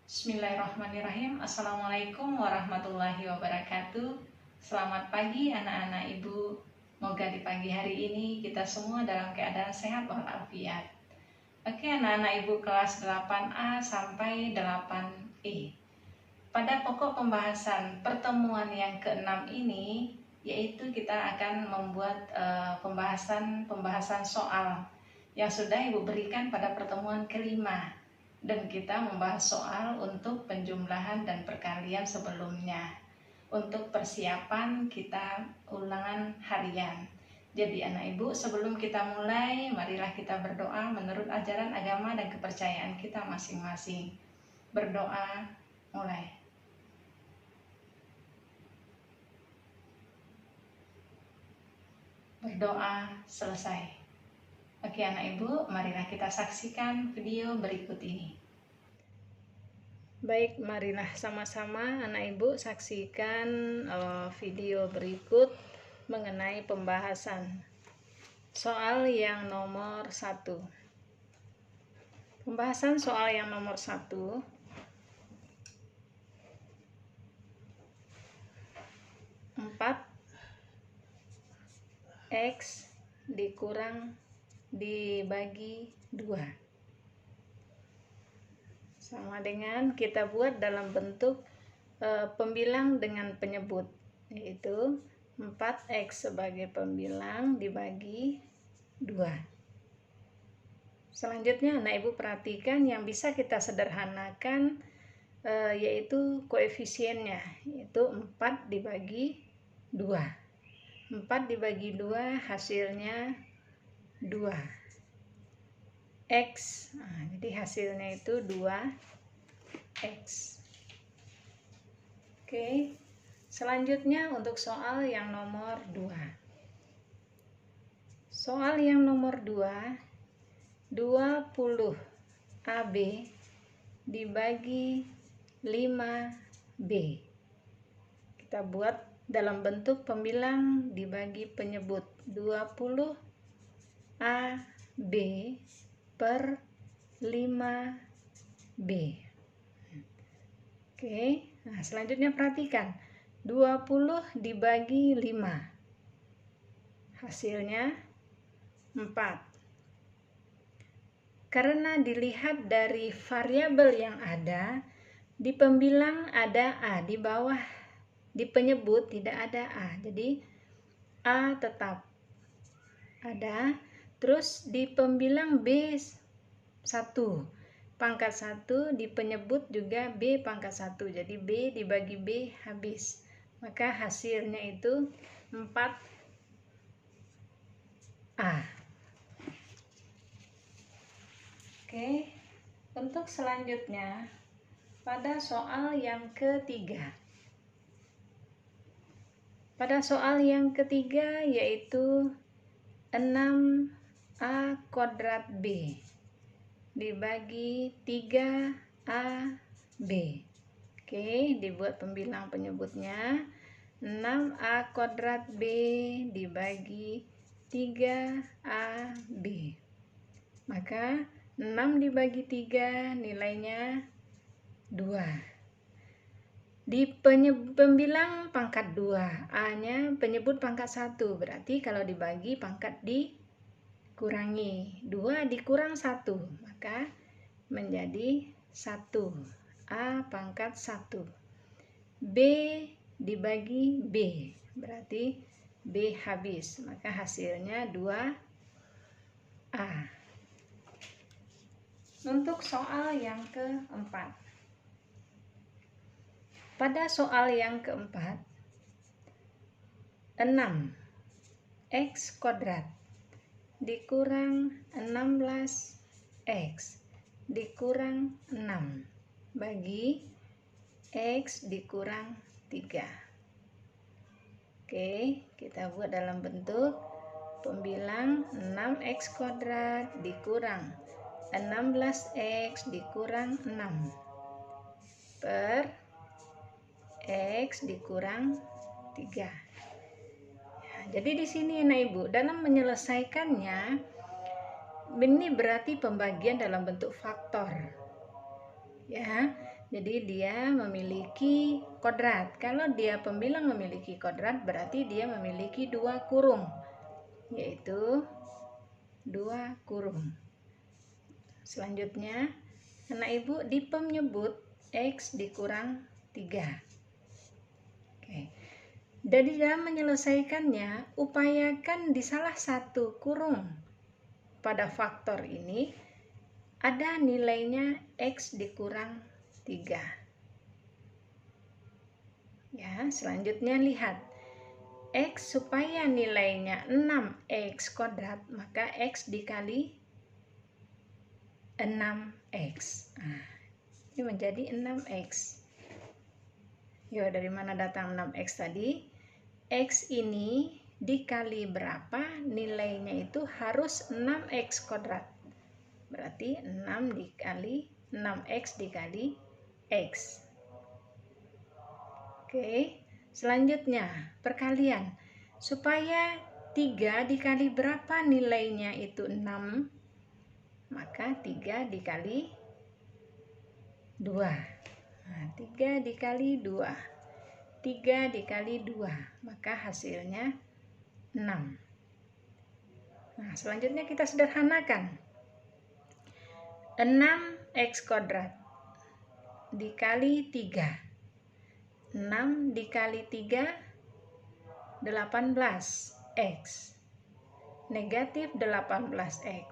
Bismillahirrahmanirrahim. Assalamualaikum warahmatullahi wabarakatuh. Selamat pagi anak-anak ibu. Semoga di pagi hari ini kita semua dalam keadaan sehat walafiat. Oke anak-anak ibu kelas 8A sampai 8E. Pada pokok pembahasan pertemuan yang ke-6 ini, yaitu kita akan membuat pembahasan soal yang sudah ibu berikan pada pertemuan kelima. Dan kita membahas soal untuk penjumlahan dan perkalian sebelumnya. Untuk persiapan kita ulangan harian. Jadi anak ibu, sebelum kita mulai, marilah kita berdoa menurut ajaran agama dan kepercayaan kita masing-masing. Berdoa, mulai. Berdoa, selesai. Oke anak ibu, marilah kita saksikan video berikut ini. Baik, marilah sama-sama anak ibu saksikan video berikut mengenai pembahasan soal yang nomor 1. Pembahasan soal yang nomor 1. X dibagi 2 sama dengan kita buat dalam bentuk pembilang dengan penyebut, yaitu 4x sebagai pembilang dibagi 2. Selanjutnya anak ibu perhatikan yang bisa kita sederhanakan yaitu koefisiennya, yaitu 4 dibagi 2. 4 dibagi 2 hasilnya 2 X. Jadi hasilnya itu 2X. Oke. Selanjutnya untuk soal yang nomor 2. Soal yang nomor 2, 20 AB dibagi 5B. Kita buat dalam bentuk pembilang dibagi penyebut, 20 AB per 5B. Oke, nah selanjutnya perhatikan 20 dibagi 5 hasilnya 4. Karena dilihat dari variabel yang ada, di pembilang ada A, di bawah di penyebut tidak ada A, jadi A tetap ada. Terus di pembilang B1 pangkat 1, di penyebut juga B pangkat 1, jadi B dibagi B habis, maka hasilnya itu 4A. Oke, untuk selanjutnya pada soal yang ketiga. Pada soal yang ketiga yaitu 6A kuadrat B dibagi 3AB. Oke, dibuat pembilang penyebutnya 6A kuadrat B dibagi 3AB. Maka 6 dibagi 3 nilainya 2. Di pembilang pangkat 2, A-nya penyebut pangkat 1, berarti kalau dibagi pangkat dikurangi. 2 dikurang 1, maka menjadi 1. A pangkat 1. B dibagi B, berarti B habis, maka hasilnya 2A. Untuk soal yang keempat. Pada soal yang keempat, 6x kuadrat dikurang 16x dikurang 6 bagi x dikurang 3. Oke, kita buat dalam bentuk pembilang 6x kuadrat dikurang 16x dikurang 6 per X dikurang 3. Ya, jadi di sini anak ibu dalam menyelesaikannya ini berarti pembagian dalam bentuk faktor. Ya, Jadi dia memiliki kodrat. Kalau dia pembilang memiliki kodrat, berarti dia memiliki 2 kurung, yaitu 2 kurung. Selanjutnya, anak ibu di PEM nyebut X dikurang 3. Oke. Jadi dalam menyelesaikannya, upayakan di salah satu kurung pada faktor ini ada nilainya X dikurang 3. Ya, selanjutnya lihat. X supaya nilainya 6X kuadrat, maka X dikali 6X. Nah, ini menjadi 6X. Yuk, dari mana datang 6X tadi? X ini dikali berapa? Nilainya itu harus 6X kuadrat. Berarti 6X dikali X. Oke, selanjutnya perkalian. Supaya 3 dikali berapa nilainya itu 6, maka 3 dikali 2. Nah, 3 dikali 2. 3 dikali 2, maka hasilnya 6. Nah, selanjutnya kita sederhanakan. 6X kuadrat dikali 3. 6 dikali 3, 18X. Negatif 18X.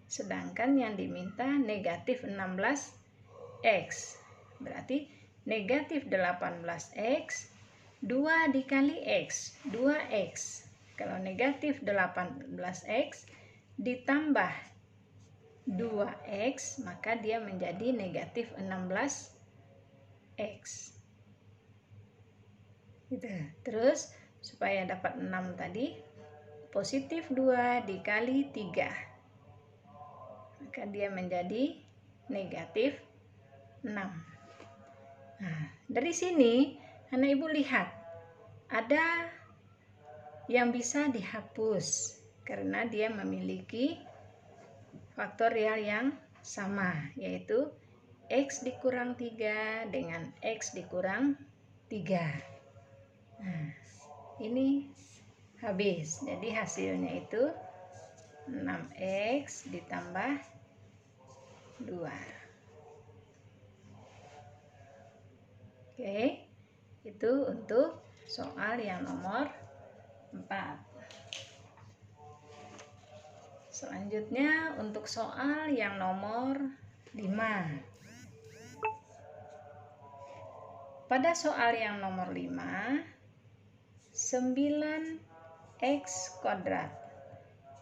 Sedangkan yang diminta negatif 16X. Berarti negatif 18X, 2 dikali X, 2X. Kalau negatif 18X ditambah 2X, maka dia menjadi negatif 16X. Gitu. Terus supaya dapat 6 tadi, positif 2 dikali 3, maka dia menjadi negatif 6. Nah, dari sini anak ibu lihat ada yang bisa dihapus karena dia memiliki faktorial yang sama, yaitu X dikurang 3 dengan X dikurang 3. Nah, ini habis. Jadi hasilnya itu 6X ditambah 2. Oke, itu untuk soal yang nomor 4. Selanjutnya untuk soal yang nomor 5. Pada soal yang nomor 5, 9X kuadrat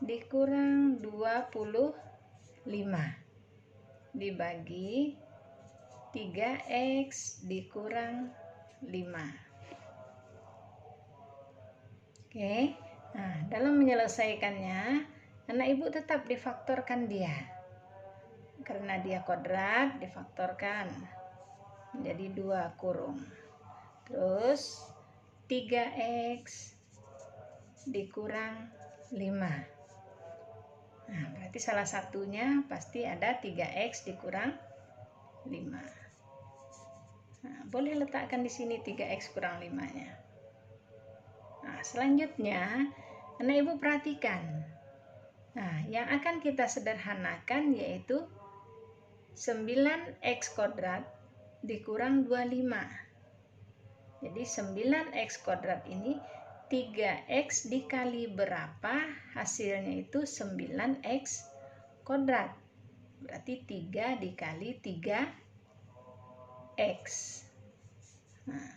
dikurang 25 dibagi 3X dikurang 5. Oke, nah dalam menyelesaikannya anak ibu tetap difaktorkan dia. Karena dia kuadrat, difaktorkan menjadi 2 kurung. Terus 3X dikurang 5. Nah, berarti salah satunya pasti ada 3X dikurang 5. Nah, boleh letakkan di sini 3X kurang 5-nya. Nah, selanjutnya anak ibu perhatikan. Nah, yang akan kita sederhanakan yaitu 9X kuadrat dikurang 25. Jadi 9X kuadrat ini 3X dikali berapa, hasilnya itu 9X kuadrat. Berarti 3 dikali 3X. Nah,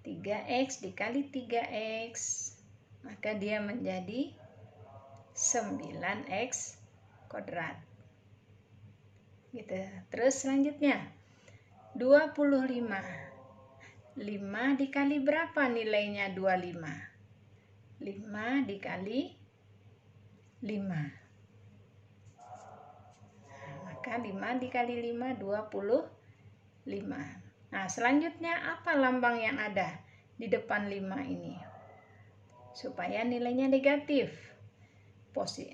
3X dikali 3X, maka dia menjadi 9X kuadrat. Gitu. Terus selanjutnya 25. 5 dikali berapa nilainya 25? 5 dikali 5. Nah, maka 5 dikali 5, 25. Nah, selanjutnya apa lambang yang ada di depan 5 ini? Supaya nilainya negatif.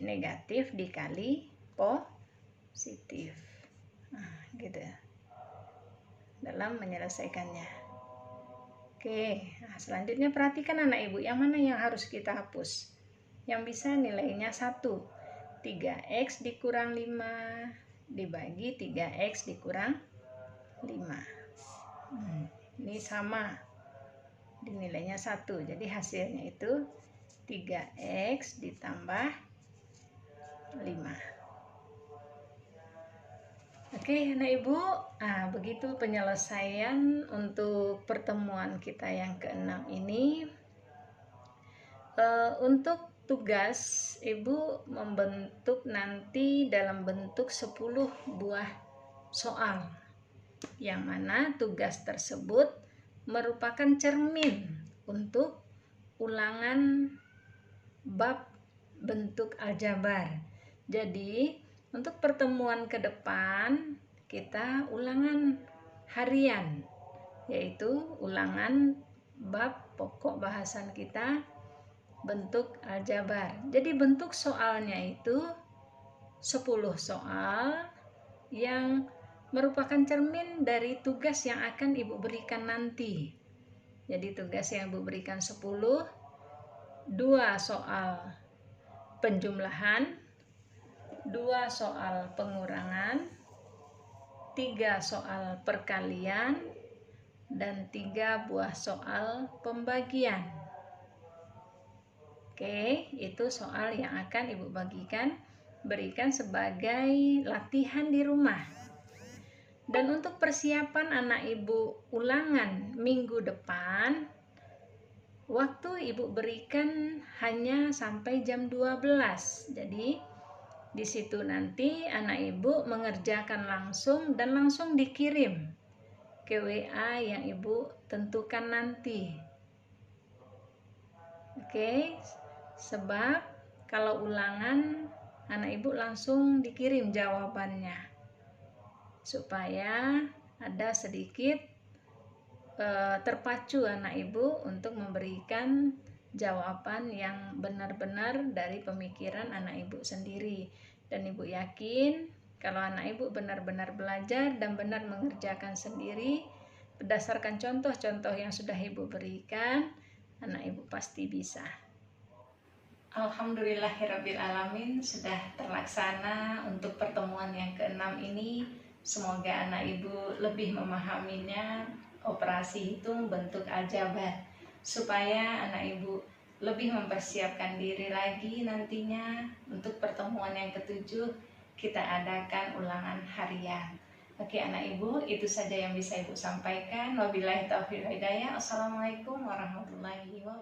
Negatif dikali positif. Nah, gitu. dalam menyelesaikannya. Oke, nah selanjutnya perhatikan anak ibu, yang mana yang harus kita hapus. Yang bisa nilainya 1. 3x dikurang 5 dibagi 3x dikurang 5. Ini sama, dinilainya 1. Jadi hasilnya itu 3x ditambah 5. Oke, anak ibu, begitu penyelesaian untuk pertemuan kita yang ke-6 ini. Untuk tugas, ibu membentuk nanti dalam bentuk 10 buah soal, yang mana tugas tersebut merupakan cermin untuk ulangan bab bentuk aljabar. Jadi untuk pertemuan ke depan kita ulangan harian, yaitu ulangan bab pokok bahasan kita bentuk aljabar. Jadi bentuk soalnya itu 10 soal yang merupakan cermin dari tugas yang akan ibu berikan nanti. Jadi tugas yang ibu berikan 10, 2 soal penjumlahan, 2 soal pengurangan, 3 soal perkalian, dan 3 buah soal pembagian. Oke, itu soal yang akan ibu berikan sebagai latihan di rumah. Dan untuk persiapan anak ibu ulangan minggu depan, waktu ibu berikan hanya sampai jam 12. Jadi di situ nanti anak ibu mengerjakan langsung dan langsung dikirim ke WA yang ibu tentukan nanti. Oke, sebab kalau ulangan anak ibu langsung dikirim jawabannya, supaya ada sedikit terpacu anak ibu untuk memberikan jawaban yang benar-benar dari pemikiran anak ibu sendiri. Dan ibu yakin kalau anak ibu benar-benar belajar dan benar mengerjakan sendiri berdasarkan contoh-contoh yang sudah ibu berikan, anak ibu pasti bisa. Alhamdulillahirrabbilalamin, sudah terlaksana untuk pertemuan yang ke-6 ini. Semoga anak ibu lebih memahaminya, operasi hitung bentuk aljabar, supaya anak ibu lebih mempersiapkan diri lagi nantinya untuk pertemuan yang ke-7 kita adakan ulangan harian. Oke anak ibu, itu saja yang bisa ibu sampaikan. Wabillahi taufiq wal hidayah. Assalamualaikum warahmatullahi wabarakatuh.